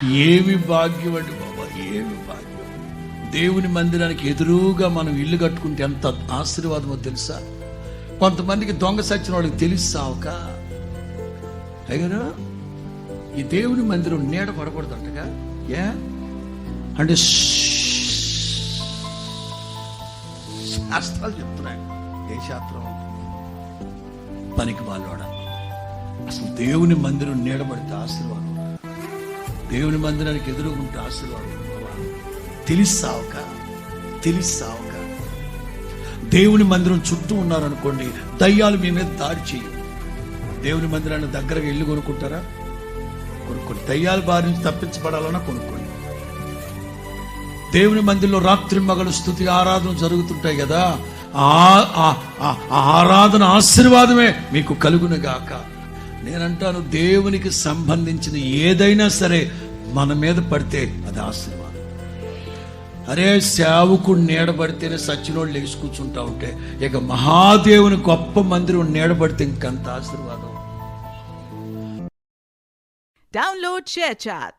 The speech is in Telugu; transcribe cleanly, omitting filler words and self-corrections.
ఏమి భాగ్యం అండి బాబా, ఏమి భాగ్యం. దేవుని మందిరానికి ఎదురుగా మనం ఇల్లు కట్టుకుంటే ఎంత ఆశీర్వాదమో తెలుసా. కొంతమందికి దొంగ సచ్చిన వాళ్ళకి తెలిసావుక అయ్యారు ఈ దేవుని మందిరం నీడ పడకూడదంటగా. ఏ అంటే శాస్త్రాలు చెప్తున్నాయి. ఏ శాస్త్రం? పనికి వాళ్ళోడ. అసలు దేవుని మందిరం నీడబడితే ఆశీర్వాదం, దేవుని మందిరానికి ఎదురుగుంటే ఆశీర్వాదం. తెలిసావుక దేవుని మందిరం చుట్టూ ఉన్నారనుకోండి, దయ్యాలు మీ మీద దాడి చేయవు. దేవుని మందిరాన్ని దగ్గరగా ఇల్లు కొనుక్కుంటారా? కొనుక్కోండి. దయ్యాల బారి నుంచి తప్పించబడాలన్నా కొనుక్కోండి. దేవుని మందిరంలో రాత్రి మగలు స్తుతి ఆరాధన జరుగుతుంటాయి కదా, ఆ ఆరాధన ఆశీర్వాదమే మీకు కలుగునుగాక. నేనంటాను, దేవునికి సంబంధించిన ఏదైనా సరే మన మీద పడితే అది ఆశీర్వాదం. అరే సేవకుడు నీడబడితేనే సచ్చినోళ్ళు లేచి కూర్చుంటా ఉంటే, ఇక మహాదేవుని గొప్ప మందిరం నీడబడితే ఇంకంత ఆశీర్వాదం. Download ShareChat.